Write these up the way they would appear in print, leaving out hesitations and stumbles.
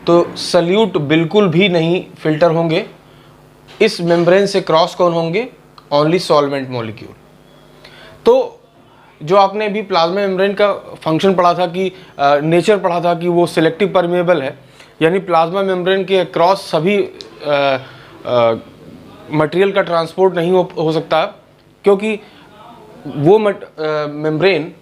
तो सल्यूट बिल्कुल भी नहीं फिल्टर होंगे। इस मेम्ब्रेन से क्रॉस कौन होंगे? Only solvent molecule. तो जो आपने अभी प्लाज्मा मेम्ब्रेन का फंक्शन पढ़ा था कि नेचर पढ़ा था कि वो सिलेक्टिव परमेएबल है, यानी प्लाज्मा मेम्ब्रेन के अक्रॉस सभी मटेरियल का ट्रांसपोर्ट नहीं हो सकता, क्योंकि वो मेम्ब्रेन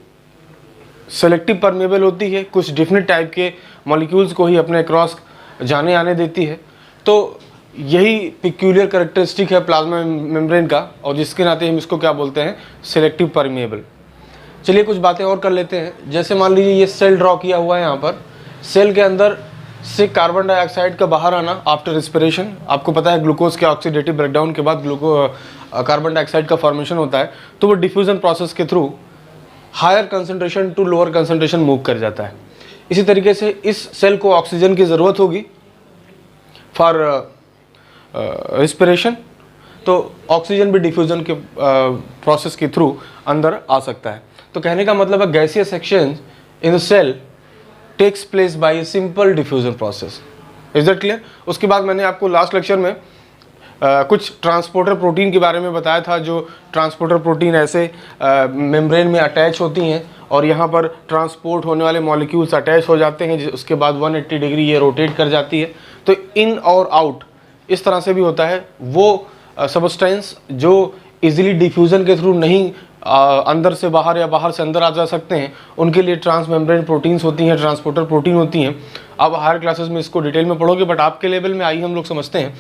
सेलेक्टिव परमेएबल होती है, कुछ डिफरेंट टाइप के मॉलिक्यूल्स को ही अपने अक्रॉस जाने आने देती है। तो यही पिक्यूलियर कैरेक्टरिस्टिक है प्लाज्मा मेम्ब्रेन का, और जिसके नाते हम इसको क्या बोलते हैं? Selective permeable. चलिए कुछ बातें और कर लेते हैं। जैसे मान लीजिए ये सेल ड्रॉ किया हुआ है, यहाँ पर सेल के अंदर से कार्बन डाइऑक्साइड का बाहर आना आफ्टर रेस्पिरेशन। आपको पता है ग्लूकोज के ऑक्सीडेटिव ब्रेकडाउन के बाद कार्बन डाइऑक्साइड का फॉर्मेशन होता है, तो वो डिफ्यूजन प्रोसेस के through higher concentration to lower concentration move कर जाता है। इसी तरीके से इस सेल को ऑक्सीजन की ज़रूरत होगी फॉर रेस्पिरेशन, तो ऑक्सीजन भी डिफ्यूजन के प्रोसेस के थ्रू अंदर आ सकता है। तो कहने का मतलब है gaseous exchange in the sale tax place by a simple diffusion process. Is that clear? उसके बाद मैंने आपको लास्ट लेक्चर में कुछ ट्रांसपोर्टर प्रोटीन के बारे में बताया था। जो ट्रांसपोर्टर प्रोटीन ऐसे मेम्ब्रेन में अटैच होती हैं और यहाँ पर ट्रांसपोर्ट होने वाले मॉलिक्यूल्स अटैच हो जाते हैं, उसके बाद 180 डिग्री ये रोटेट कर जाती है। तो इन और आउट इस तरह से भी होता है। वो सबस्टेंस जो इजीली डिफ्यूज़न के थ्रू नहीं अंदर से बाहर या बाहर से अंदर आ जा सकते हैं, उनके लिए ट्रांस मेम्ब्रेन प्रोटीन्स होती हैं, ट्रांसपोर्टर प्रोटीन होती हैं। आप हायर क्लासेस में इसको डिटेल में पढ़ोगे, बट आपके लेवल में आई हम लोग समझते हैं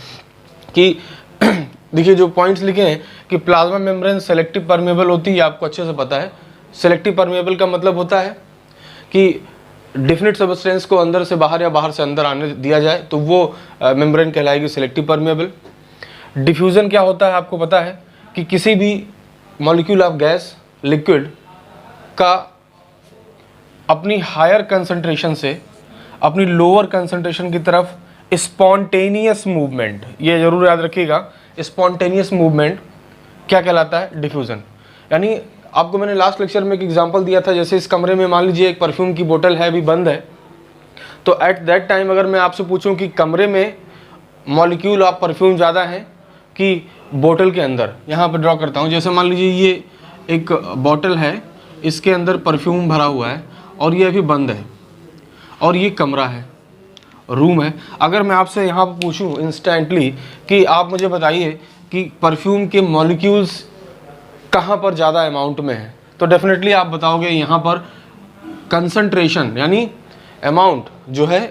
कि देखिए जो पॉइंट्स लिखे हैं कि प्लाज्मा मेम्ब्रेन सेलेक्टिव परमेएबल होती है, आपको अच्छे से पता है। सेलेक्टिव परमेएबल का मतलब होता है कि डिफिनिट सबस्टेंस को अंदर से बाहर या बाहर से अंदर आने दिया जाए, तो वो मेम्ब्रेन कहलाएगी सेलेक्टिव परमेएबल। डिफ्यूज़न क्या होता है? आपको पता है कि किसी भी मॉलिक्यूल ऑफ गैस, लिक्विड का अपनी हायर कंसंट्रेशन से अपनी लोअर कंसंट्रेशन की तरफ स्पॉन्टेनियस मूवमेंट, ये जरूर याद रखिएगा, स्पॉन्टेनियस मूवमेंट क्या कहलाता है? डिफ्यूज़न। यानी आपको मैंने लास्ट लेक्चर में एक एग्जांपल दिया था, जैसे इस कमरे में मान लीजिए एक परफ्यूम की बोतल है, अभी बंद है, तो एट दैट टाइम अगर मैं आपसे पूछूं कि कमरे में मॉलिक्यूल ऑफ परफ्यूम ज़्यादा हैं कि बोतल के अंदर, यहाँ पर ड्रॉ करता हूँ। जैसे मान लीजिए ये एक बोतल है, इसके अंदर परफ्यूम भरा हुआ है और ये अभी बंद है, और ये कमरा है, रूम है। अगर मैं आपसे यहाँ पर पूछूं इंस्टेंटली कि आप मुझे बताइए कि परफ्यूम के मॉलिक्यूल्स कहाँ पर ज़्यादा अमाउंट में है, तो डेफिनेटली आप बताओगे यहाँ पर कंसंट्रेशन यानी अमाउंट जो है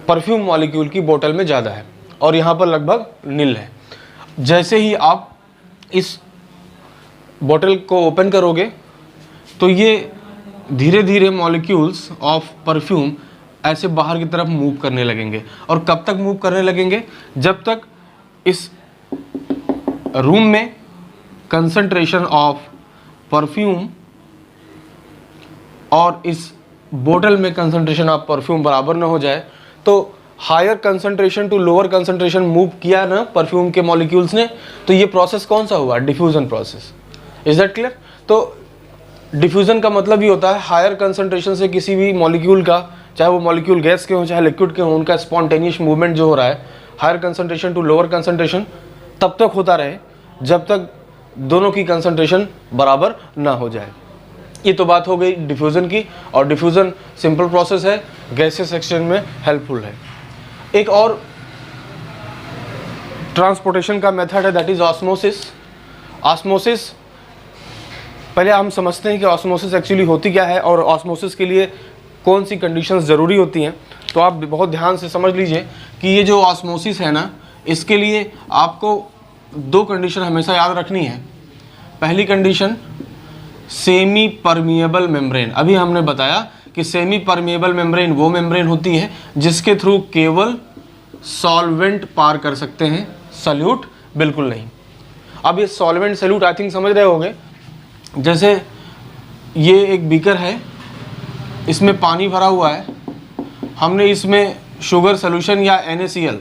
परफ्यूम मॉलिक्यूल की बोतल में ज़्यादा है, और यहाँ पर लगभग नील है। जैसे ही आप इस बोतल को ओपन करोगे तो ये धीरे धीरे मॉलिक्यूल्स ऑफ परफ्यूम ऐसे बाहर की तरफ मूव करने लगेंगे। और कब तक मूव करने लगेंगे? जब तक इस रूम में कंसंट्रेशन ऑफ परफ्यूम और इस बोतल में कंसंट्रेशन ऑफ परफ्यूम बराबर ना हो जाए। तो higher concentration to lower concentration move किया ना परफ्यूम के मॉलिक्यूल्स ने, तो ये प्रोसेस कौन सा हुआ? Diffusion process. Is that clear? तो डिफ्यूजन का मतलब ये होता है हायर कंसंट्रेशन से किसी भी मॉलिक्यूल का, चाहे वो मॉलिक्यूल गैस के हों चाहे लिक्विड के हों, उनका स्पॉन्टेनियस मूवमेंट जो हो रहा है higher concentration to lower concentration तब तक होता रहे जब तक दोनों की कंसंट्रेशन बराबर ना हो जाए। ये तो बात हो गई डिफ्यूज़न की, और डिफ्यूज़न सिंपल प्रोसेस है, गैसेस एक्सचेंज में हेल्पफुल है। एक और ट्रांसपोर्टेशन का मेथड है, दैट इज ऑस्मोसिस। ऑस्मोसिस पहले हम समझते हैं कि ऑस्मोसिस एक्चुअली होती क्या है और ऑस्मोसिस के लिए कौन सी कंडीशंस ज़रूरी होती हैं। तो आप बहुत ध्यान से समझ लीजिए कि ये जो ऑस्मोसिस है ना, इसके लिए आपको दो कंडीशन हमेशा याद रखनी है। पहली कंडीशन सेमी परमिएबल मेम्ब्रेन। अभी हमने बताया कि सेमी परमिएबल मेम्ब्रेन वो मेम्ब्रेन होती है जिसके थ्रू केवल सॉल्वेंट पार कर सकते हैं, सल्यूट बिल्कुल नहीं। अब ये सॉल्वेंट सल्यूट आई थिंक समझ रहे होंगे। जैसे ये एक बीकर है, इसमें पानी भरा हुआ है, हमने इसमें शुगर सोल्यूशन या NaCl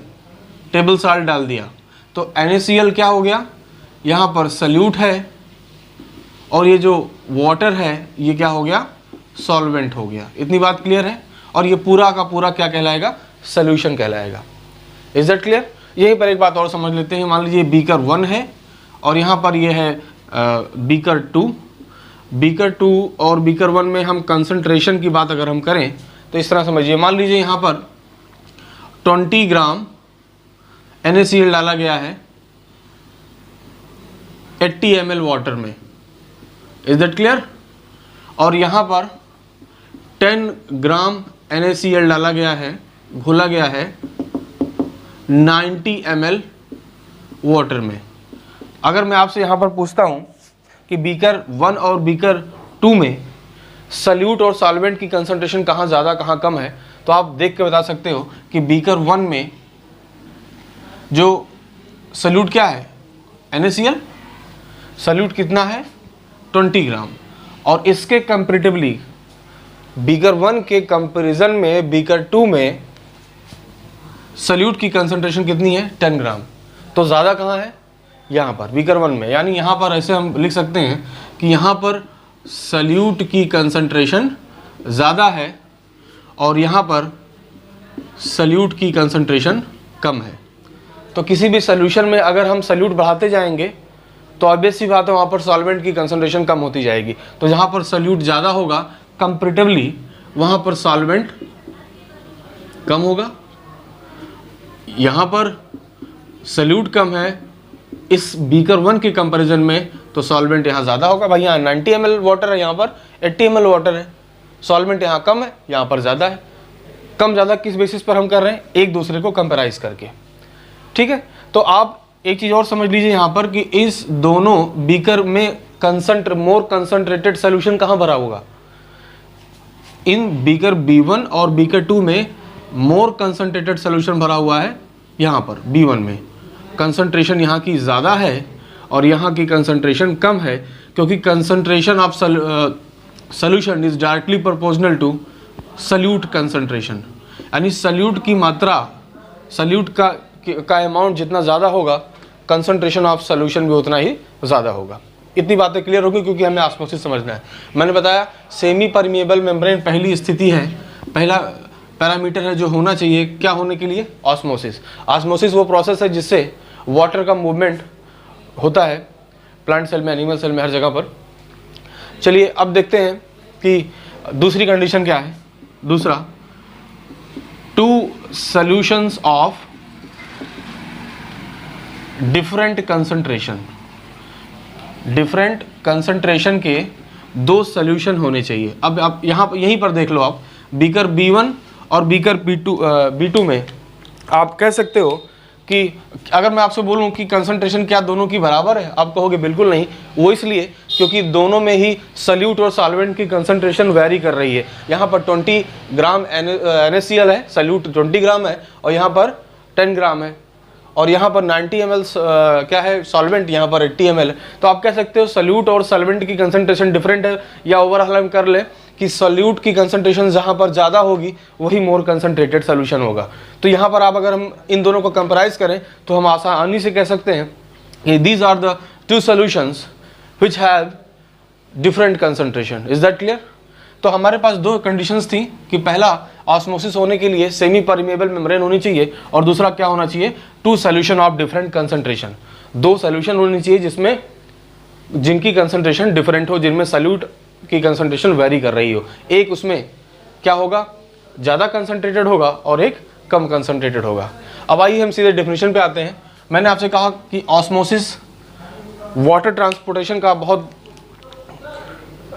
टेबल साल्ट डाल दिया, तो NaCl क्या हो गया? यहाँ पर सल्यूट है, और ये जो वाटर है ये क्या हो गया? सॉल्वेंट हो गया। इतनी बात क्लियर है। और ये पूरा का पूरा क्या कहलाएगा, सोल्यूशन कहलाएगा। Is that clear? यहीं पर एक बात और समझ लेते हैं। मान लीजिए बीकर 1 है और यहाँ पर ये है बीकर 2। बीकर 2 और बीकर 1 में हम कंसंट्रेशन की बात अगर हम करें तो इस तरह समझिए, मान लीजिए यहाँ पर 20 ग्राम NaCl डाला गया है 80 ml वाटर में। Is that clear? और यहाँ पर 10 ग्राम NaCl डाला गया है, घोला गया है 90 ml वाटर में। अगर मैं आपसे यहाँ पर पूछता हूँ कि बीकर 1 और बीकर 2 में सल्यूट और सॉल्वेंट की कंसंट्रेशन कहाँ ज़्यादा कहाँ कम है, तो आप देख के बता सकते हो कि बीकर 1 में जो सल्यूट क्या है, NaCl, सल्यूट कितना है 20 ग्राम, और इसके कंपेरेटिवली बीकर 1 के कंपैरिजन में बीकर 2 में सल्यूट की कंसंट्रेशन कितनी है 10 ग्राम। तो ज़्यादा कहाँ है, यहाँ पर बीकर 1 में। यानी यहाँ पर ऐसे हम लिख सकते हैं कि यहाँ पर सल्यूट की कंसंट्रेशन ज़्यादा है और यहाँ पर सल्यूट की कंसंट्रेशन कम है। तो किसी भी सॉल्यूशन में अगर हम सल्यूट बढ़ाते जाएंगे तो ऑब्वियस सी बात है वहाँ पर सॉल्वेंट की कंसंट्रेशन कम होती जाएगी। तो जहाँ पर सल्यूट ज़्यादा होगा कंपैरेटिवली वहाँ पर सॉल्वेंट कम होगा। यहाँ पर सल्यूट कम है इस बीकर 1 के कंपैरिजन में, तो सॉल्वेंट यहाँ ज़्यादा होगा। भाई यहाँ 90 ml वाटर है, यहाँ पर 80 ml वाटर है, सॉल्वेंट यहाँ कम है, यहाँ पर ज़्यादा है। कम ज़्यादा किस बेसिस पर हम कर रहे हैं, एक दूसरे को कंपेराइज करके। ठीक है, तो आप एक चीज़ और समझ लीजिए यहाँ पर कि इस दोनों बीकर में मोर कंसंट्रेटेड सोल्यूशन कहाँ भरा होगा, इन बीकर B1 और बीकर 2 में मोर कंसंट्रेटेड सोल्यूशन भरा हुआ है। यहाँ पर B1 में कंसंट्रेशन यहाँ की ज़्यादा है और यहाँ की कंसंट्रेशन कम है, क्योंकि concentration of solution is directly proportional to solute concentration. यानी सल्यूट की मात्रा, सल्यूट का अमाउंट जितना ज़्यादा होगा, कंसंट्रेशन ऑफ सोल्यूशन भी उतना ही ज़्यादा होगा। इतनी बातें क्लियर होगी क्योंकि हमें ऑस्मोसिस समझना है। मैंने बताया सेमी परमिएबल मेम्ब्रेन पहली स्थिति है, पहला पैरामीटर है जो होना चाहिए क्या होने के लिए, ऑस्मोसिस। ऑस्मोसिस वो प्रोसेस है जिससे वाटर का मूवमेंट होता है प्लांट सेल में, एनिमल सेल में, हर जगह पर। चलिए अब देखते हैं कि दूसरी कंडीशन क्या है। दूसरा, 2 solutions of different concentration, different concentration के 2 सॉल्यूशन होने चाहिए। अब आप यहाँ यहीं पर देख लो, आप बीकर B1 और बीकर B2 में आप कह सकते हो कि अगर मैं आपसे बोलूं कि कंसंट्रेशन क्या दोनों की बराबर है, आप कहोगे बिल्कुल नहीं। वो इसलिए क्योंकि दोनों में ही सल्यूट और सॉल्वेंट की कंसंट्रेशन वेरी कर रही है। यहाँ पर 20 ग्राम NaCl है, सल्यूट 20 ग्राम है, और यहाँ पर 10 ग्राम है, और यहाँ पर 90 ml क्या है सॉल्वेंट, यहाँ पर 80 ml है। तो आप कह सकते हो सल्यूट और सॉल्वेंट की कंसंट्रेशन डिफरेंट है, या ओवरऑल हम कर ले कि सॉल्यूट की कंसंट्रेशन जहाँ पर ज़्यादा होगी वही मोर कंसंट्रेटेड सोल्यूशन होगा। तो यहाँ पर आप अगर हम इन दोनों को कंपेराइज करें तो हम आसानी से कह सकते हैं कि these are the 2 solutions which have different concentration. Is that clear? तो हमारे पास 2 कंडीशंस थी कि पहला, ऑस्मोसिस होने के लिए सेमी परमिएबल मेम्ब्रेन होनी चाहिए, और दूसरा क्या होना चाहिए, 2 solution of different concentration. 2 solution होनी चाहिए जिसमें जिनकी कंसंट्रेशन डिफरेंट हो, जिनमें सल्यूट की कंसंट्रेशन वेरी कर रही हो। एक उसमें क्या होगा, ज़्यादा कंसंट्रेटेड होगा और एक कम कंसंट्रेटेड होगा। अब आइए हम सीधे डेफिनेशन पे आते हैं। मैंने आपसे कहा कि ऑस्मोसिस वाटर ट्रांसपोर्टेशन का बहुत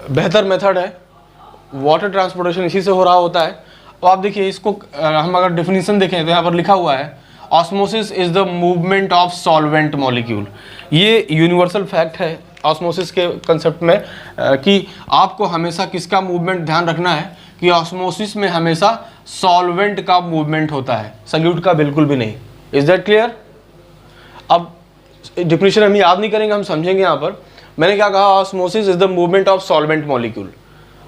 बेहतर मेथड है, वाटर ट्रांसपोर्टेशन इसी से हो रहा होता है। तो आप देखिए इसको हम अगर डेफिनेशन देखें तो यहाँ पर लिखा हुआ है osmosis is the movement of solvent molecule. ये यूनिवर्सल फैक्ट है ऑस्मोसिस के कंसेप्ट में कि आपको हमेशा किसका मूवमेंट ध्यान रखना है कि ऑस्मोसिस में हमेशा सॉल्वेंट का मूवमेंट होता है, सल्यूट का बिल्कुल भी नहीं। Is that clear? अब डेफिनेशन हम याद नहीं करेंगे, हम समझेंगे। यहाँ पर मैंने क्या कहा, osmosis is the movement of solvent molecule.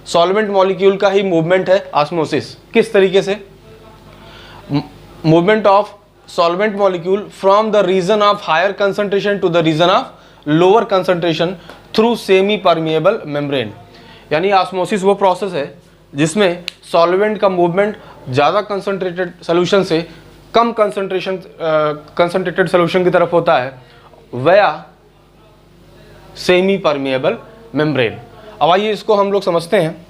Solvent molecule का ही मूवमेंट है ऑस्मोसिस। किस तरीके से? Movement of solvent molecule from the region of higher concentration to the region of lower concentration through semi permeable membrane. यानी osmosis वो process है जिसमें सॉल्वेंट का मूवमेंट ज़्यादा कंसंट्रेटेड सोल्यूशन से कम कंसंट्रेटेड सोल्यूशन की तरफ होता है वया सेमी परमिएबल मेम्ब्रेन। अब आइए इसको हम लोग समझते हैं।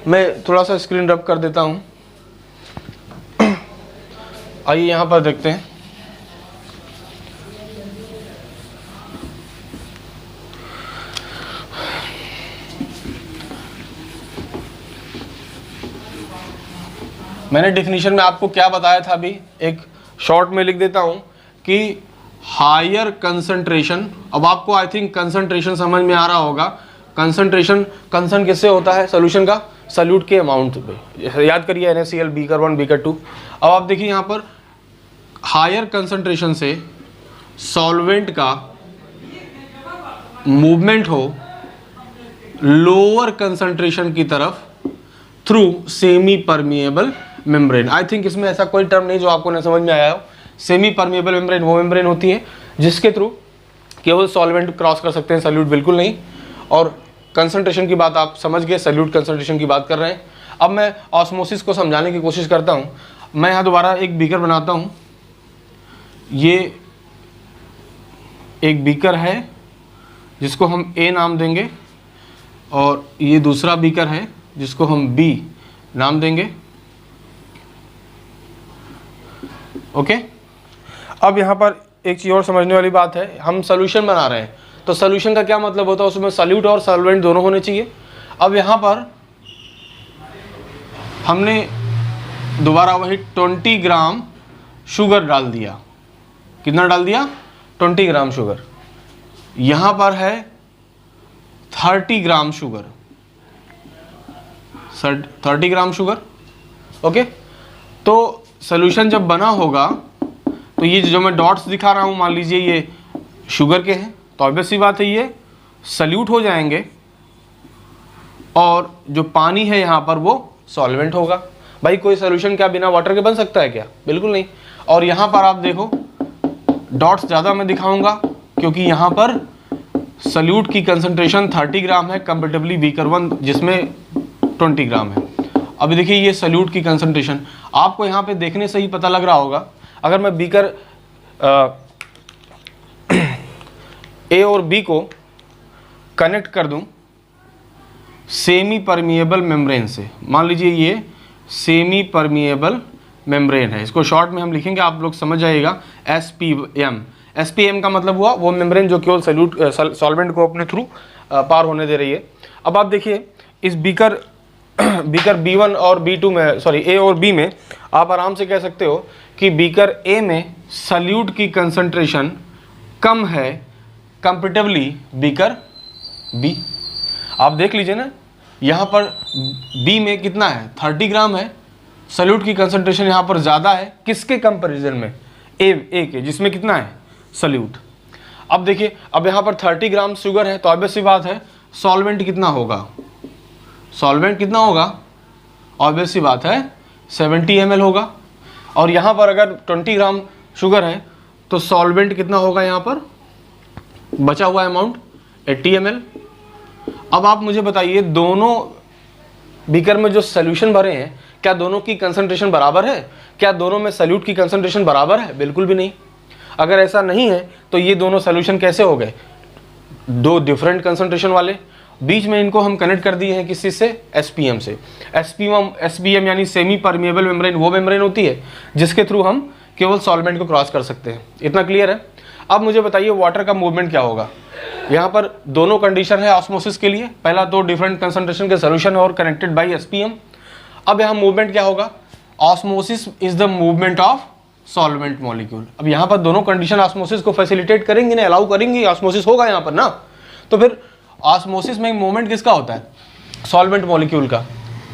मैं थोड़ा सा स्क्रीन रब कर देता हूँ। आइए यहाँ पर देखते हैं। मैंने डिफिनीशन में आपको क्या बताया था, अभी एक शॉर्ट में लिख देता हूं कि हायर कंसंट्रेशन, अब आपको आई थिंक कंसंट्रेशन समझ में आ रहा होगा। कंसंट्रेशन कंसर्न किससे होता है सॉल्यूशन का, सॉल्यूट के अमाउंट पे। याद करिए NaCl बीकर 1 बीकर 2। अब आप देखिए यहाँ पर हायर कंसंट्रेशन से सॉल्वेंट का मूवमेंट हो लोअर कंसंट्रेशन की तरफ through semi permeable membrane. I think इसमें ऐसा कोई टर्म नहीं जो आपको न समझ में आया हो। सेमी परमिएबल मेम्ब्रेन वो मेम्ब्रेन होती है जिसके थ्रू केवल सॉल्वेंट क्रॉस कर सकते हैं, सॉल्यूट बिल्कुल नहीं। और कंसंट्रेशन की बात आप समझ गए, सॉल्यूट कंसंट्रेशन की बात कर रहे हैं। अब मैं ऑस्मोसिस को समझाने की कोशिश करता हूँ। मैं यहाँ दोबारा एक बीकर बनाता हूँ। ये एक बीकर है जिसको हम A नाम देंगे और ये दूसरा बीकर है जिसको हम B नाम देंगे। ओके। अब यहाँ पर एक चीज़ और समझने वाली बात है, हम सॉल्यूशन बना रहे हैं तो सॉल्यूशन का क्या मतलब होता है, उसमें सॉल्यूट और सॉल्वेंट दोनों होने चाहिए। अब यहाँ पर हमने दोबारा वही 20 ग्राम शुगर डाल दिया। कितना डाल दिया? 20 ग्राम शुगर। यहाँ पर है 30 gram sugar, 30 gram sugar. Okay. तो सॉल्यूशन जब बना होगा तो ये जो मैं डॉट्स दिखा रहा हूँ, मान लीजिए ये शुगर के हैं, तो ऑब्वियस सी बात है ये सॉल्यूट हो जाएंगे और जो पानी है यहाँ पर वो सॉल्वेंट होगा। भाई कोई सॉल्यूशन क्या बिना वाटर के बन सकता है क्या? बिल्कुल नहीं। और यहाँ पर आप देखो डॉट्स ज़्यादा मैं दिखाऊंगा क्योंकि यहाँ पर सॉल्यूट की कंसंट्रेशन 30 ग्राम है कंपेरेटिवली बीकर 1 जिसमें 20 ग्राम है। अभी देखिए ये सॉल्यूट की कंसंट्रेशन आपको यहाँ पे देखने से ही पता लग रहा होगा। अगर मैं बीकर A और B को कनेक्ट कर दूं सेमी परमिएबल मेम्ब्रेन से, मान लीजिए ये सेमी परमिएबल मेम्ब्रेन है, इसको शॉर्ट में हम लिखेंगे, आप लोग समझ जाइएगा SPM। SPM का मतलब हुआ वो मेम्ब्रेन जो केवल सॉल्वेंट को अपने थ्रू पार होने दे रही है। अब आप देखिए इस बीकर B1 और B2 में, सॉरी A और B में आप आराम से कह सकते हो कि बीकर A में सॉल्यूट की कंसंट्रेशन कम है कंपेरेटिवली बीकर B। आप देख लीजिए ना, यहाँ पर B में कितना है? 30 ग्राम है। सॉल्यूट की कंसंट्रेशन यहाँ पर ज़्यादा है किसके कंपैरिजन में? A के, जिसमें कितना है? सॉल्यूट। अब देखिए अब यहाँ पर 30 ग्राम शुगर है तो ऑब्वियस सी बात है सॉल्वेंट कितना होगा? सॉल्वेंट कितना होगा? ऑब्वियस सी बात है 70 ml होगा। और यहाँ पर अगर 20 ग्राम शुगर है तो सॉल्वेंट कितना होगा? यहाँ पर बचा हुआ अमाउंट 80 ml। अब आप मुझे बताइए दोनों बीकर में जो सॉल्यूशन भरे हैं क्या दोनों की कंसंट्रेशन बराबर है? क्या दोनों में सॉल्यूट की कंसंट्रेशन बराबर है? बिल्कुल भी नहीं। अगर ऐसा नहीं है तो ये दोनों सॉल्यूशन कैसे हो गए? दो डिफरेंट कंसंट्रेशन वाले। बीच में इनको हम कनेक्ट कर दिए हैं किसी से? SPM से। SPM यानी सेमी परमिएबल मेम्ब्रेन वो मेम्ब्रेन होती है जिसके थ्रू हम केवल सॉल्वेंट को क्रॉस कर सकते हैं। इतना क्लियर है? अब मुझे बताइए वाटर का मूवमेंट क्या होगा? यहाँ पर दोनों कंडीशन है ऑस्मोसिस के लिए। पहला दो डिफरेंट कंसंट्रेशन के सॉल्यूशन और कनेक्टेड बाय SPM। अब यहाँ मूवमेंट क्या होगा? Osmosis is the movement of solvent molecule. अब यहाँ पर दोनों कंडीशन ऑस्मोसिस को फैसिलिटेट करेंगे ना, अलाउ करेंगे, ऑस्मोसिस होगा यहाँ पर ना। तो फिर ऑस्मोसिस में मूवमेंट किसका होता है? सॉल्वेंट मॉलिक्यूल का।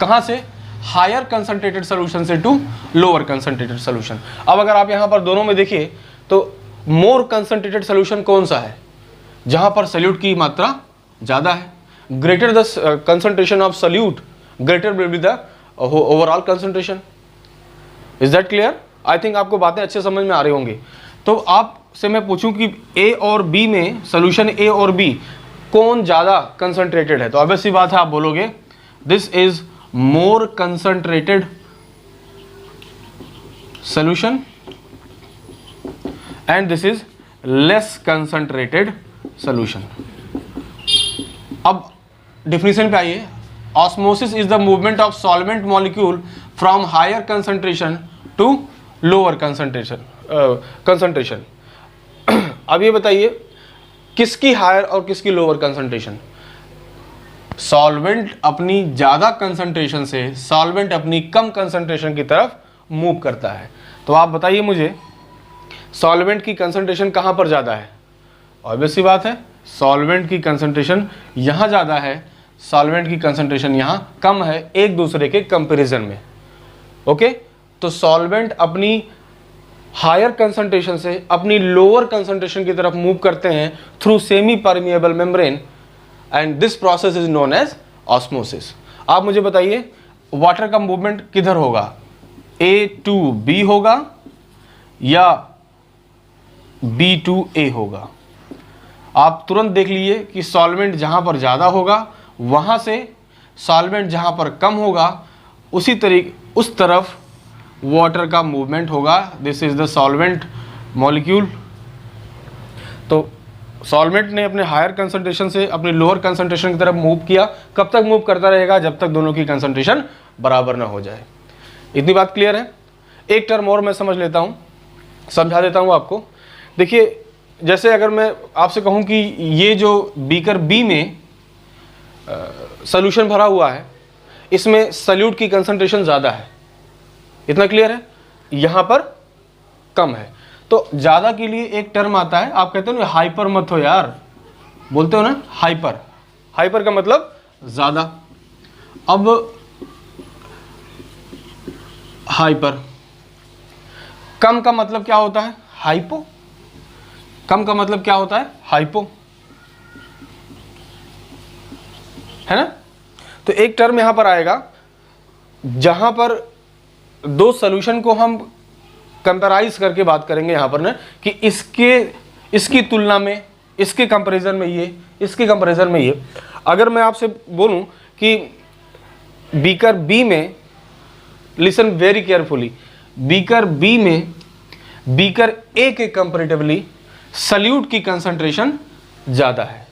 कहाँ से? हायर कंसंट्रेटेड सोल्यूशन से टू लोअर कंसंट्रेटेड सोल्यूशन। अब अगर आप यहाँ पर दोनों में देखिए तो मोर कंसंट्रेटेड सोल्यूशन कौन सा है? जहाँ पर सॉल्यूट की मात्रा ज़्यादा है। Greater the concentration of solute greater will be the overall concentration. Is that clear? I think आपको बातें अच्छे समझ में आ रही होंगी। तो आपसे मैं पूछूं कि A और B में सोल्यूशन A और B कौन ज़्यादा कंसंट्रेटेड है, तो ऑब्वियस सी बात है आप बोलोगे this is more concentrated solution and this is less concentrated solution. अब definition पे आइए. Osmosis is the movement of solvent molecule from higher concentration to lower concentration. अब ये बताइए किसकी हायर और किसकी लोअर कंसंट्रेशन. सॉल्वेंट अपनी ज़्यादा कंसंट्रेशन से सॉल्वेंट अपनी कम कंसंट्रेशन की तरफ मूव करता है. तो आप बताइए मुझे सॉल्वेंट की कंसंट्रेशन कहाँ पर ज़्यादा है. ऑब्वियस सी बात है, सॉल्वेंट की कंसंट्रेशन यहाँ ज़्यादा है, सॉल्वेंट की कंसंट्रेशन यहाँ कम है एक दूसरे के कंपैरिजन में. ओके, तो सॉल्वेंट अपनी हायर कंसंट्रेशन से अपनी लोअर कंसंट्रेशन की तरफ मूव करते हैं through semi permeable membrane and this process is known as osmosis. आप मुझे बताइए वाटर का मूवमेंट किधर होगा, A to B होगा या B to A होगा. आप तुरंत देख लीजिए कि सॉल्वेंट जहाँ पर ज़्यादा होगा वहाँ से सॉल्वेंट जहाँ पर कम होगा उस तरफ वाटर का मूवमेंट होगा. This is the solvent molecule. तो सॉल्वेंट ने अपने हायर कंसंट्रेशन से अपनी लोअर कंसंट्रेशन की तरफ मूव किया. कब तक मूव करता रहेगा, जब तक दोनों की कंसंट्रेशन बराबर ना हो जाए. इतनी बात क्लियर है. एक टर्म और मैं समझ लेता हूँ, समझा देता हूँ आपको. देखिए जैसे अगर मैं आपसे कहूँ कि ये जो बीकर बी में सॉल्यूशन भरा हुआ है इसमें सॉल्यूट की कंसंट्रेशन ज़्यादा है. इतना क्लियर है, यहाँ पर कम है. तो ज़्यादा के लिए एक टर्म आता है, आप कहते हो ना हाइपर मत हो यार, बोलते हो ना हाइपर. हाइपर का मतलब ज़्यादा. अब हाइपर, कम का मतलब क्या होता है, हाइपो. कम का मतलब क्या होता है, हाइपो, है ना. तो एक टर्म यहां पर आएगा जहां पर दो सॉल्यूशन को हम कंपेराइज करके बात करेंगे यहां पर ना कि इसकी तुलना में इसके कंपैरिजन में ये, इसके कंपैरिजन में ये. अगर मैं आपसे बोलूं कि बीकर बी में, listen very carefully, beaker b में बीकर ए के कंपैरेटिवली सॉल्यूट की कंसंट्रेशन ज़्यादा है.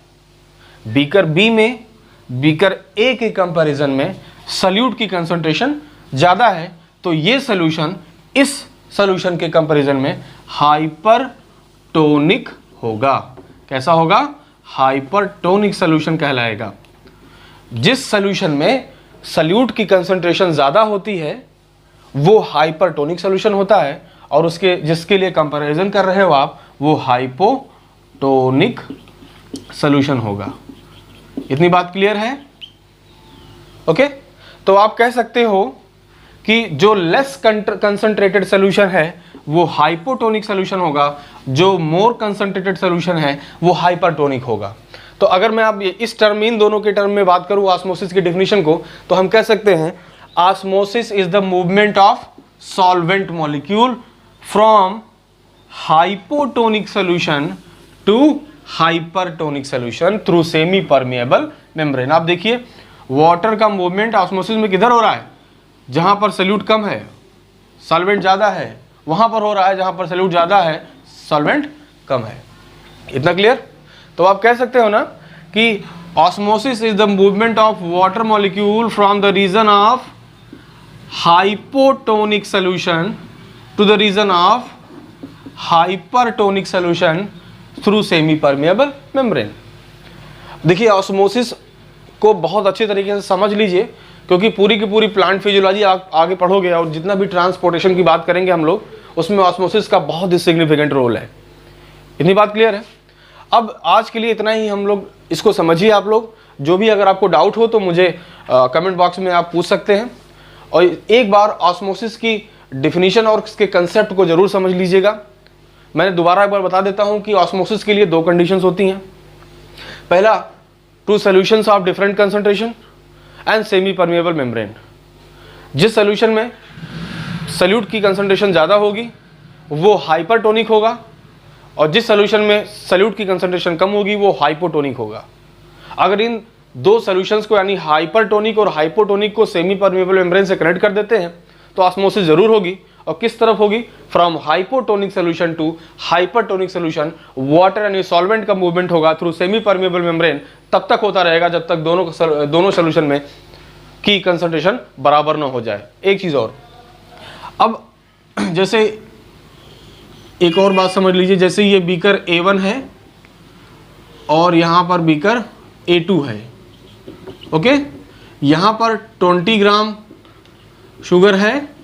बीकर बी में बीकर ए के कंपैरिजन में सॉल्यूट की कंसंट्रेशन ज़्यादा है, तो ये सॉल्यूशन इस सॉल्यूशन के कंपैरिजन में हाइपरटोनिक होगा. कैसा होगा, हाइपरटोनिक सॉल्यूशन कहलाएगा. जिस सॉल्यूशन में सॉल्यूट की कंसंट्रेशन ज़्यादा होती है वो हाइपरटोनिक सॉल्यूशन होता है, और उसके जिसके लिए कंपैरिजन कर रहे हो आप वो हाइपोटोनिक सॉल्यूशन होगा. इतनी बात क्लियर है. ओके, तो आप कह सकते हो कि जो लेस कंसंट्रेटेड सॉल्यूशन है वो हाइपोटोनिक सॉल्यूशन होगा, जो मोर कंसंट्रेटेड सॉल्यूशन है वो हाइपरटोनिक होगा. तो अगर मैं आप इस टर्म, इन दोनों के टर्म में बात करूं ऑस्मोसिस की डेफिनेशन को, तो हम कह सकते हैं osmosis is the movement of solvent molecule from hypotonic solution to hypertonic solution through semi permeable membrane. आप देखिए वाटर का मूवमेंट ऑस्मोसिस में किधर हो रहा है, जहां पर सॉल्यूट कम है सॉल्वेंट ज़्यादा है, वहां पर हो रहा है जहां पर सॉल्यूट ज़्यादा है सॉल्वेंट कम है. इतना क्लियर. तो आप कह सकते हो ना कि osmosis is the movement of water molecule from the region of hypotonic solution to the region of hypertonic solution through semi permeable membrane. देखिए ऑस्मोसिस को बहुत अच्छे तरीके से समझ लीजिए, क्योंकि पूरी की पूरी प्लांट फिजियोलॉजी आप आगे पढ़ोगे और जितना भी ट्रांसपोर्टेशन की बात करेंगे हम लोग उसमें ऑस्मोसिस का बहुत ही सिग्निफिकेंट रोल है. इतनी बात क्लियर है. अब आज के लिए इतना ही, हम लोग इसको समझिए. आप लोग जो भी अगर आपको डाउट हो तो मुझे कमेंट बॉक्स में आप पूछ सकते हैं, और एक बार ऑस्मोसिस की डिफिनीशन और इसके कंसेप्ट को जरूर समझ लीजिएगा. मैंने दोबारा एक बार बता देता हूं कि ऑस्मोसिस के लिए दो कंडीशंस होती हैं. पहला, two solutions of different concentration and semi permeable membrane. जिस सॉल्यूशन में सॉल्यूट की कंसंट्रेशन ज़्यादा होगी वो हाइपरटोनिक होगा, और जिस सॉल्यूशन में सॉल्यूट की कंसंट्रेशन कम होगी वो हाइपोटोनिक होगा. अगर इन दो सॉल्यूशंस को यानी हाइपरटोनिक और हाइपोटोनिक को सेमी परमेबल मेम्ब्रेन से कनेक्ट कर देते हैं तो ऑस्मोसिस जरूर होगी। और किस तरफ होगी? From hypotonic solution to hypertonic solution. Water यानी सॉल्वेंट का मूवमेंट होगा थ्रू सेमी परमेबल मेम्ब्रेन, तब तक होता रहेगा जब तक दोनों सोल्यूशन में की कंसंट्रेशन बराबर ना हो जाए। एक चीज और, अब जैसे एक और बात समझ लीजिए, जैसे ये बीकर A1 है और यहां पर बीकर A2 है, ओके। यहां पर 20 ग्राम शुगर है